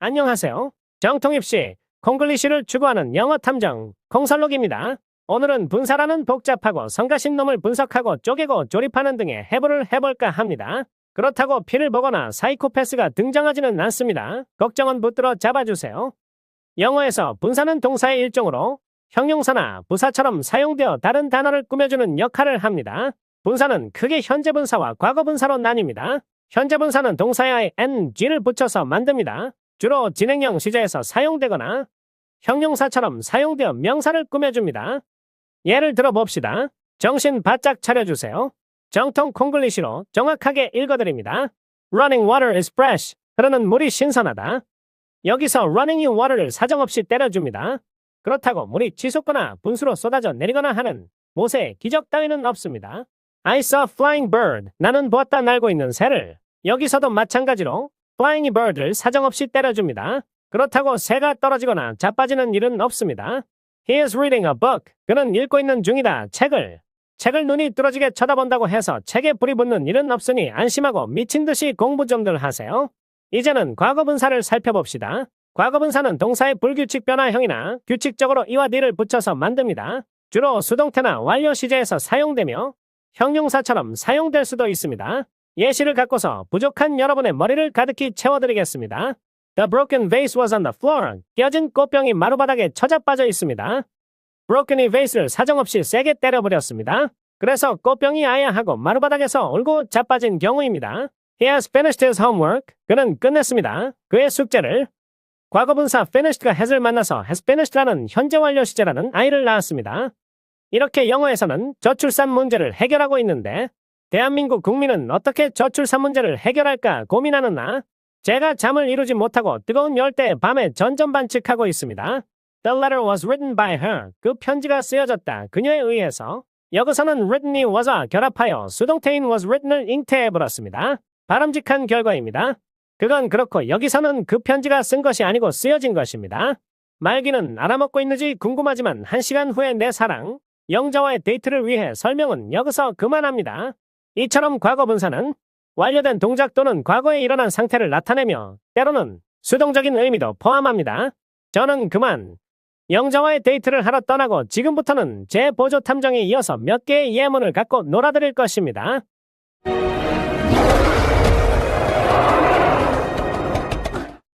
안녕하세요. 정통입시, 콩글리시를 추구하는 영어 탐정, 콩설록입니다. 오늘은 분사라는 복잡하고 성가신 놈을 분석하고 쪼개고 조립하는 등의 해부를 해볼까 합니다. 그렇다고 피를 보거나 사이코패스가 등장하지는 않습니다. 걱정은 붙들어 잡아주세요. 영어에서 분사는 동사의 일종으로 형용사나 부사처럼 사용되어 다른 단어를 꾸며주는 역할을 합니다. 분사는 크게 현재 분사와 과거 분사로 나뉩니다. 현재 분사는 동사에 ng를 붙여서 만듭니다. 주로 진행형 시제에서 사용되거나 형용사처럼 사용되어 명사를 꾸며줍니다. 예를 들어봅시다. 정신 바짝 차려주세요. 정통 콩글리시로 정확하게 읽어드립니다. Running water is fresh. 흐르는 물이 신선하다. 여기서 running이 water를 사정없이 때려줍니다. 그렇다고 물이 치솟거나 분수로 쏟아져 내리거나 하는 모세의 기적 따위는 없습니다. I saw flying bird. 나는 보았다 날고 있는 새를. 여기서도 마찬가지로 flying bird를 사정없이 때려줍니다. 그렇다고 새가 떨어지거나 자빠지는 일은 없습니다. He is reading a book. 그는 읽고 있는 중이다. 책을 눈이 뚫어지게 쳐다본다고 해서 책에 불이 붙는 일은 없으니 안심하고 미친 듯이 공부 좀들 하세요. 이제는 과거분사를 살펴봅시다. 과거분사는 동사의 불규칙 변화형이나 규칙적으로 이와 뒤를 붙여서 만듭니다. 주로 수동태나 완료 시제에서 사용되며 형용사처럼 사용될 수도 있습니다. 예시를 갖고서 부족한 여러분의 머리를 가득히 채워드리겠습니다. The broken vase was on the floor. 깨진 꽃병이 마루바닥에 처자빠져 있습니다. broken이 vase를 사정없이 세게 때려버렸습니다. 그래서 꽃병이 아야 하고 마루바닥에서 울고 자빠진 경우입니다. He has finished his homework. 그는 끝냈습니다. 그의 숙제를. 과거분사 finished가 has를 만나서 has finished라는 현재 완료 시제라는 아이를 낳았습니다. 이렇게 영어에서는 저출산 문제를 해결하고 있는데 대한민국 국민은 어떻게 저출산 문제를 해결할까 고민하는 나 제가 잠을 이루지 못하고 뜨거운 열대의 밤에 전전반측하고 있습니다. The letter was written by her. 그 편지가 쓰여졌다. 그녀에 의해서. 여기서는 written이 was와 결합하여 수동태인 was written을 잉태해버렸습니다. 바람직한 결과입니다. 그건 그렇고 여기서는 그 편지가 쓴 것이 아니고 쓰여진 것입니다. 말기는 알아먹고 있는지 궁금하지만 1시간 후에 내 사랑, 영자와의 데이트를 위해 설명은 여기서 그만합니다. 이처럼 과거분사는 완료된 동작 또는 과거에 일어난 상태를 나타내며 때로는 수동적인 의미도 포함합니다. 저는 그만 영자와의 데이트를 하러 떠나고 지금부터는 제 보조 탐정에 이어서 몇 개의 예문을 갖고 놀아드릴 것입니다.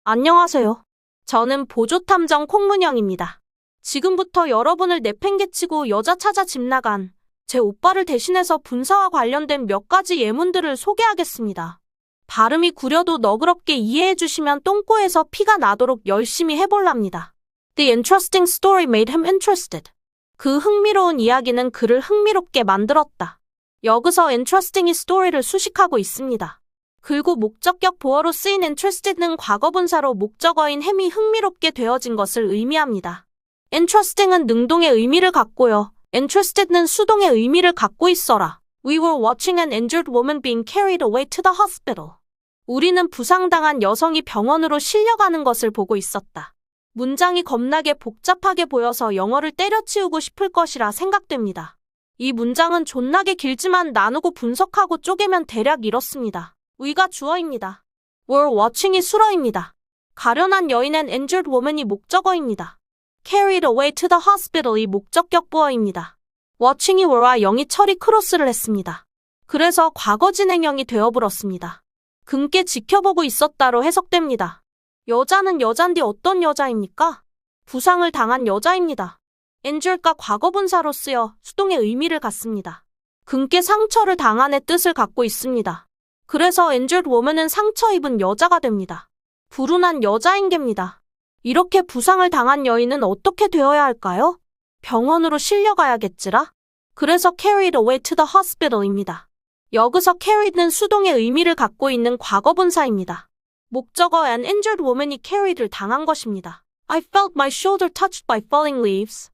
안녕하세요. 저는 보조탐정 콩문영입니다. 지금부터 여러분을 내팽개치고 여자 찾아 집 나간 제 오빠를 대신해서 분사와 관련된 몇 가지 예문들을 소개하겠습니다. 발음이 구려도 너그럽게 이해해 주시면 똥꼬에서 피가 나도록 열심히 해볼랍니다. The interesting story made him interested. 그 흥미로운 이야기는 그를 흥미롭게 만들었다. 여기서 interesting이 스토리를 수식하고 있습니다. 그리고 목적격 보어로 쓰인 interested는 과거분사로 목적어인 ham이 흥미롭게 되어진 것을 의미합니다. interesting은 능동의 의미를 갖고요. interested는 수동의 의미를 갖고 있어라. We were watching an injured woman being carried away to the hospital. 우리는 부상당한 여성이 병원으로 실려가는 것을 보고 있었다. 문장이 겁나게 복잡하게 보여서 영어를 때려치우고 싶을 것이라 생각됩니다. 이 문장은 존나게 길지만 나누고 분석하고 쪼개면 대략 이렇습니다. we가 주어입니다. were watching이 수어입니다. 가련한 여인은 injured woman이 목적어입니다. carried away to the hospital이 목적격 보어입니다. watching이 were와 영이 처리 크로스를 했습니다. 그래서 과거 진행형이 되어버렸습니다. 금께 지켜보고 있었다로 해석됩니다. 여자는 여잔데 어떤 여자입니까? 부상을 당한 여자입니다. injured가 과거분사로 쓰여 수동의 의미를 갖습니다. 금께 상처를 당한의 뜻을 갖고 있습니다. 그래서 injured woman은 상처 입은 여자가 됩니다. 불운한 여자인 겁니다. 이렇게 부상을 당한 여인은 어떻게 되어야 할까요? 병원으로 실려가야겠지라? 그래서 carried away to the hospital입니다. 여기서 carried는 수동의 의미를 갖고 있는 과거분사입니다. 목적어 an injured woman이 carried를 당한 것입니다. I felt my shoulder touched by falling leaves.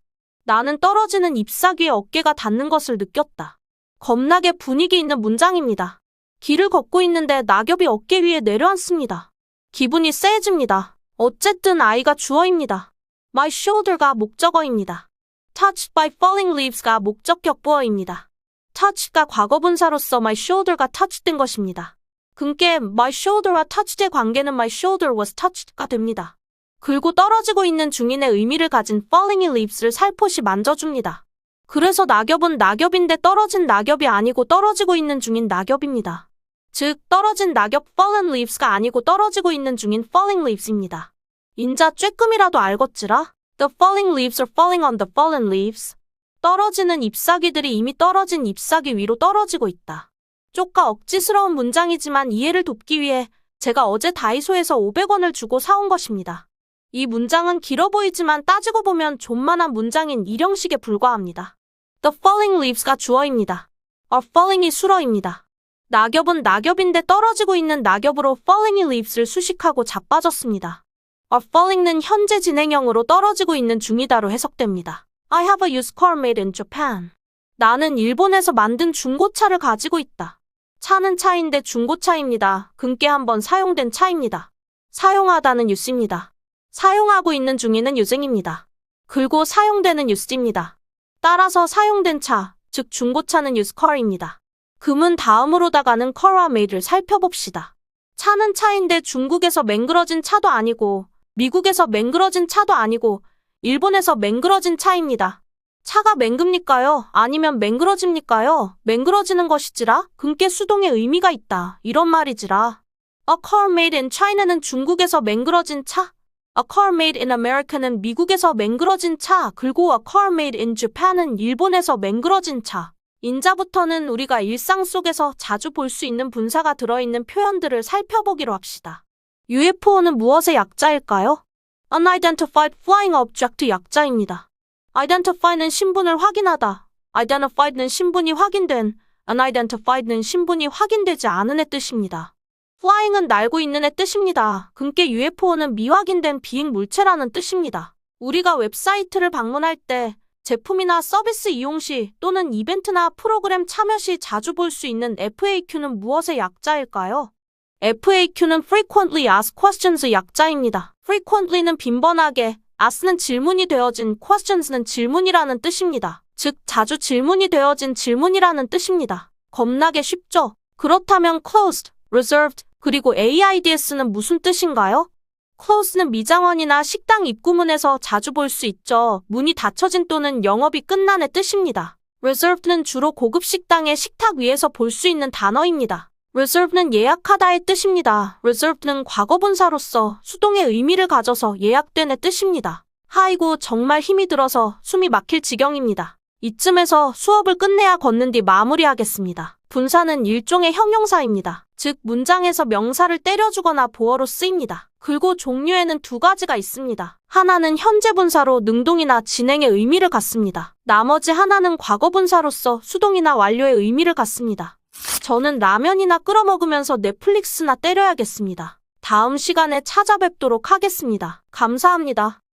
나는 떨어지는 잎사귀에 어깨가 닿는 것을 느꼈다. 겁나게 분위기 있는 문장입니다. 길을 걷고 있는데 낙엽이 어깨 위에 내려앉습니다. 기분이 쎄해집니다. 어쨌든 I가 주어입니다. My shoulder가 목적어입니다. touched by falling leaves가 목적격 보어입니다. touched가 과거분사로서 my shoulder가 touch된 것입니다. 근께 my shoulder와 touched의 관계는 my shoulder was touched가 됩니다. 긁고 떨어지고 있는 중인의 의미를 가진 falling의 leaves를 살포시 만져줍니다. 그래서 낙엽은 낙엽인데 떨어진 낙엽이 아니고 떨어지고 있는 중인 낙엽입니다. 즉, 떨어진 낙엽 fallen leaves가 아니고 떨어지고 있는 중인 falling leaves입니다. 인자 쬐끔이라도 알겄지라? The falling leaves are falling on the fallen leaves. 떨어지는 잎사귀들이 이미 떨어진 잎사귀 위로 떨어지고 있다. 쪼까 억지스러운 문장이지만 이해를 돕기 위해 제가 어제 다이소에서 500원을 주고 사온 것입니다. 이 문장은 길어 보이지만 따지고 보면 존만한 문장인 일형식에 불과합니다. The falling leaves가 주어입니다. are falling이 수어입니다. 낙엽은 낙엽인데 떨어지고 있는 낙엽으로 falling의 leaves를 수식하고 자빠졌습니다. are falling는 현재 진행형으로 떨어지고 있는 중이다로 해석됩니다. I have a used car made in Japan. 나는 일본에서 만든 중고차를 가지고 있다. 차는 차인데 중고차입니다. 근께 한번 사용된 차입니다. 사용하다는 use입니다. 사용하고 있는 중이는 use입니다. 긁고 사용되는 use입니다. 따라서 사용된 차, 즉 중고차는 used car입니다. 금은 다음으로다가는 car와 made를 살펴봅시다. 차는 차인데 중국에서 맹그러진 차도 아니고 미국에서 맹그러진 차도 아니고 일본에서 맹그러진 차입니다. 차가 맹급니까요? 아니면 맹그러집니까요? 맹그러지는 것이지라? 근께 수동의 의미가 있다. 이런 말이지라. A car made in China는 중국에서 맹그러진 차. A car made in America는 미국에서 맹그러진 차. 그리고 A car made in Japan은 일본에서 맹그러진 차. 인자부터는 우리가 일상 속에서 자주 볼 수 있는 분사가 들어있는 표현들을 살펴보기로 합시다. UFO는 무엇의 약자일까요? Unidentified Flying Object 약자입니다. Identify는 신분을 확인하다. Identified는 신분이 확인된, Unidentified는 신분이 확인되지 않은 애 뜻입니다. Flying은 날고 있는 애 뜻입니다. 근께 UFO는 미확인된 비행 물체라는 뜻입니다. 우리가 웹사이트를 방문할 때 제품이나 서비스 이용 시 또는 이벤트나 프로그램 참여 시 자주 볼 수 있는 FAQ는 무엇의 약자일까요? FAQ는 Frequently Asked Questions의 약자입니다. Frequently는 빈번하게, ask는 질문이 되어진, questions는 질문이라는 뜻입니다. 즉, 자주 질문이 되어진 질문이라는 뜻입니다. 겁나게 쉽죠? 그렇다면 closed, reserved, 그리고 AIDS는 무슨 뜻인가요? closed는 미장원이나 식당 입구문에서 자주 볼 수 있죠. 문이 닫혀진 또는 영업이 끝난의 뜻입니다. reserved는 주로 고급 식당의 식탁 위에서 볼 수 있는 단어입니다. reserve는 예약하다의 뜻입니다. reserved는 과거분사로서 수동의 의미를 가져서 예약된의 뜻입니다. 하이고 정말 힘이 들어서 숨이 막힐 지경입니다. 이쯤에서 수업을 끝내야 걷는 뒤 마무리하겠습니다. 분사는 일종의 형용사입니다. 즉 문장에서 명사를 때려주거나 보어로 쓰입니다. 그리고 종류에는 두 가지가 있습니다. 하나는 현재 분사로 능동이나 진행의 의미를 갖습니다. 나머지 하나는 과거 분사로서 수동이나 완료의 의미를 갖습니다. 저는 라면이나 끓여 먹으면서 넷플릭스나 때려야겠습니다. 다음 시간에 찾아뵙도록 하겠습니다. 감사합니다.